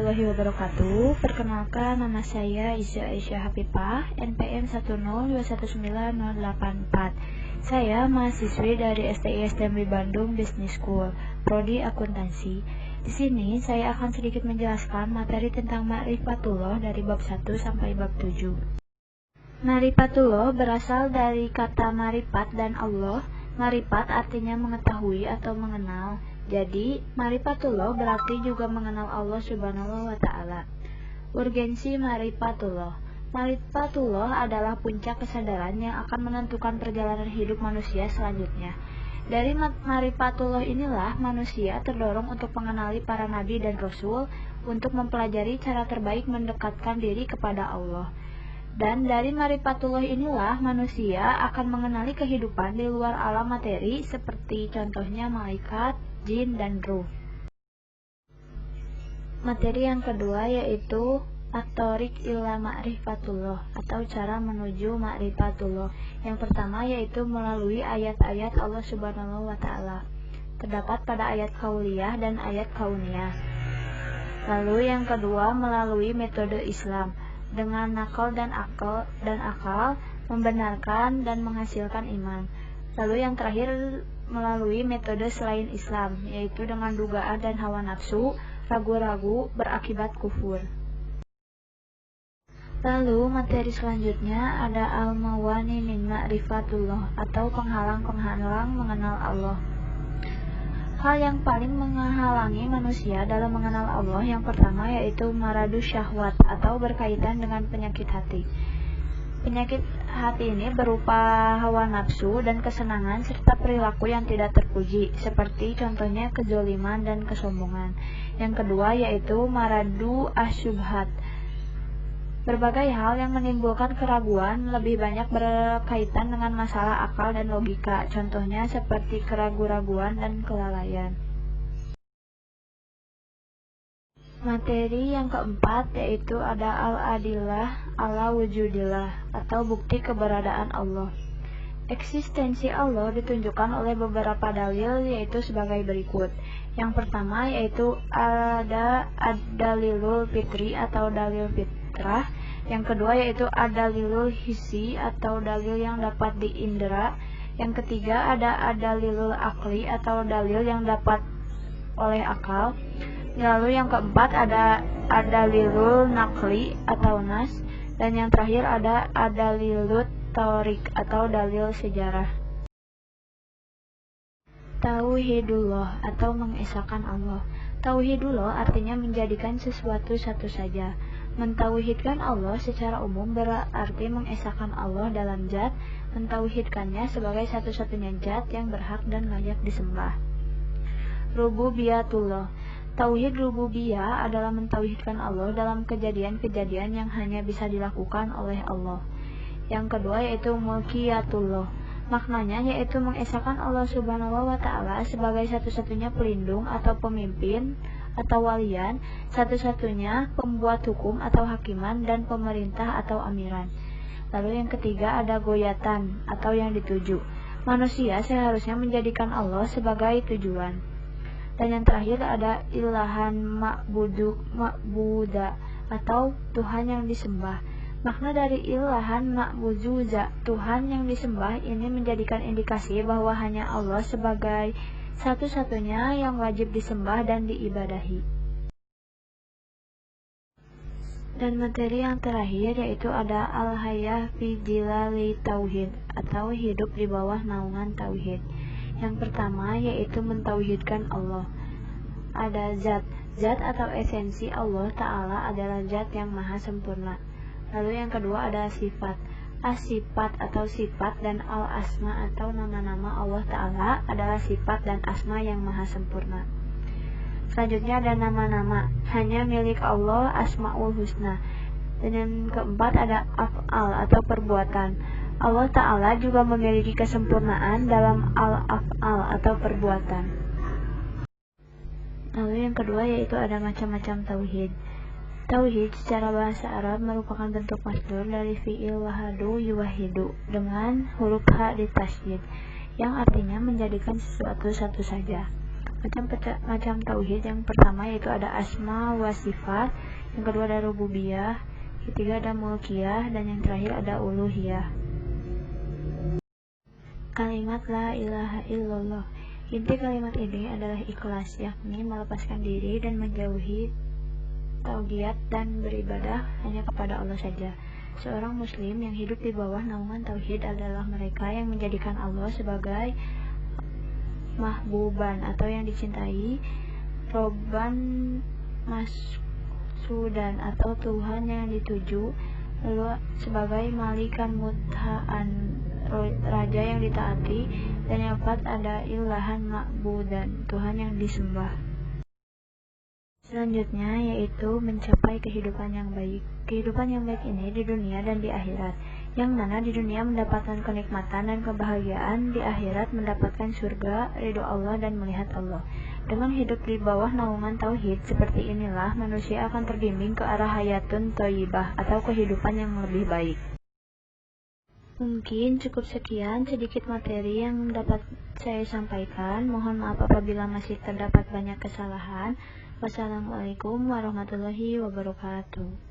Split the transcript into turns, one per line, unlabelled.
warahmatullahi wabarakatuh. Perkenalkan, nama saya Iza Aisyah Hafifah, NPM 1021984. Saya mahasiswi dari STI STMB Bandung Business School, Prodi Akuntansi. Di sini saya akan sedikit menjelaskan materi tentang Ma'rifatullah dari bab 1 sampai bab 7. Ma'rifatullah berasal dari kata marifat dan Allah. Marifat artinya mengetahui atau mengenal. Jadi, Ma'rifatullah berarti juga mengenal Allah Subhanahu wa Ta'ala. Urgensi Ma'rifatullah. Ma'rifatullah adalah puncak kesadaran yang akan menentukan perjalanan hidup manusia selanjutnya. Dari Ma'rifatullah inilah manusia terdorong untuk mengenali para nabi dan rasul, untuk mempelajari cara terbaik mendekatkan diri kepada Allah. Dan dari Ma'rifatullah inilah manusia akan mengenali kehidupan di luar alam materi, seperti contohnya malaikat, jin, dan ruh. Materi yang kedua yaitu at-thoriq ila ma'rifatullah, atau cara menuju Ma'rifatullah. Yang pertama yaitu melalui ayat-ayat Allah Subhanahu wa Ta'ala. Terdapat pada ayat qauliyah dan ayat kauniyah. Lalu yang kedua melalui metode Islam, dengan nakal dan akal membenarkan dan menghasilkan iman. Lalu yang terakhir melalui metode selain Islam, yaitu dengan dugaan dan hawa nafsu, ragu-ragu berakibat kufur. Lalu materi selanjutnya ada al-mawani min ma'rifatullah, atau penghalang-penghalang mengenal Allah. Hal yang paling menghalangi manusia dalam mengenal Allah yang pertama yaitu maradu syahwat, atau berkaitan dengan penyakit hati. Penyakit hati ini berupa hawa nafsu dan kesenangan serta perilaku yang tidak terpuji, seperti contohnya kezoliman dan kesombongan. Yang kedua yaitu maradu asyubhat. Berbagai hal yang menimbulkan keraguan lebih banyak berkaitan dengan masalah akal dan logika, contohnya seperti keraguan-raguan dan kelalaian. Materi yang keempat yaitu ada al-adillah ala wujudillah, atau bukti keberadaan Allah. Eksistensi Allah ditunjukkan oleh beberapa dalil, yaitu sebagai berikut. Yang pertama yaitu ada ad-dalilul fitri, atau dalil fitrah. Yang kedua yaitu ad-dalilul hissi, atau dalil yang dapat diindera. Yang ketiga ada ad-dalilul akli, atau dalil yang dapat oleh akal. Lalu yang keempat ada ad-dalilul nakli, atau nas. Dan yang terakhir ada ad-dalilut thoriq, atau dalil sejarah. Tauhidullah, atau mengesahkan Allah. Tauhidullah artinya menjadikan sesuatu satu saja. Mentauhidkan Allah secara umum berarti mengesahkan Allah dalam zat, mentauhidkannya sebagai satu-satunya zat yang berhak dan layak disembah. Rububiyatullah. Tauhid rububiyah adalah mentauhidkan Allah dalam kejadian-kejadian yang hanya bisa dilakukan oleh Allah. Yang kedua yaitu mulkiyatullah. Maknanya yaitu mengesahkan Allah Subhanahu wa Ta'ala sebagai satu-satunya pelindung atau pemimpin atau walian, satu-satunya pembuat hukum atau hakiman, dan pemerintah atau amiran. Lalu yang ketiga ada goyatan, atau yang dituju. Manusia seharusnya menjadikan Allah sebagai tujuan. Dan yang terakhir ada ilahan ma'buda, atau Tuhan yang disembah. Makna dari ilahan ma'buduza, Tuhan yang disembah, ini menjadikan indikasi bahwa hanya Allah sebagai satu-satunya yang wajib disembah dan diibadahi. Dan materi yang terakhir yaitu ada al-hayah fi jilali tauhid, atau hidup di bawah naungan tauhid. Yang pertama yaitu mentauhidkan Allah. Ada zat atau esensi Allah Ta'ala adalah zat yang maha sempurna. Lalu yang kedua ada sifat. As-sifat atau sifat, dan al-asma atau nama-nama Allah Ta'ala adalah sifat dan asma yang maha sempurna. Selanjutnya ada nama-nama, hanya milik Allah Asma'ul Husna. Dan yang keempat ada af'al atau perbuatan. Allah Ta'ala juga memiliki kesempurnaan dalam al-af'al atau perbuatan. Lalu yang kedua yaitu ada macam-macam tauhid. Tauhid secara bahasa Arab merupakan bentuk masdar dari fi'il wahadu yuwahidu dengan huruf ha ditasydid, yang artinya menjadikan sesuatu satu saja. Macam tauhid yang pertama yaitu ada asma wa sifat, yang kedua ada rububiyah, ketiga ada mulkiyah, dan yang terakhir ada uluhiyah. Kalimat la ilaha illallah. Inti kalimat ini adalah ikhlas, yakni melepaskan diri dan menjauhi tauhid dan beribadah hanya kepada Allah saja. Seorang muslim yang hidup di bawah naungan tauhid adalah mereka yang menjadikan Allah sebagai mahbuban atau yang dicintai, roban massudan atau Tuhan yang dituju, lalu sebagai malikan muthaan, raja yang ditaati, dan yang keempat ada ilahan ma'budan, Tuhan yang disembah. Selanjutnya yaitu mencapai kehidupan yang baik. Kehidupan yang baik ini di dunia dan di akhirat, yang mana di dunia mendapatkan kenikmatan dan kebahagiaan, di akhirat mendapatkan surga, ridho Allah, dan melihat Allah. Dengan hidup di bawah naungan tauhid seperti inilah manusia akan terbimbing ke arah hayatun thayyibah atau kehidupan yang lebih baik. Mungkin cukup sekian sedikit materi yang dapat saya sampaikan. Mohon maaf apabila masih terdapat banyak kesalahan. Wassalamualaikum warahmatullahi wabarakatuh.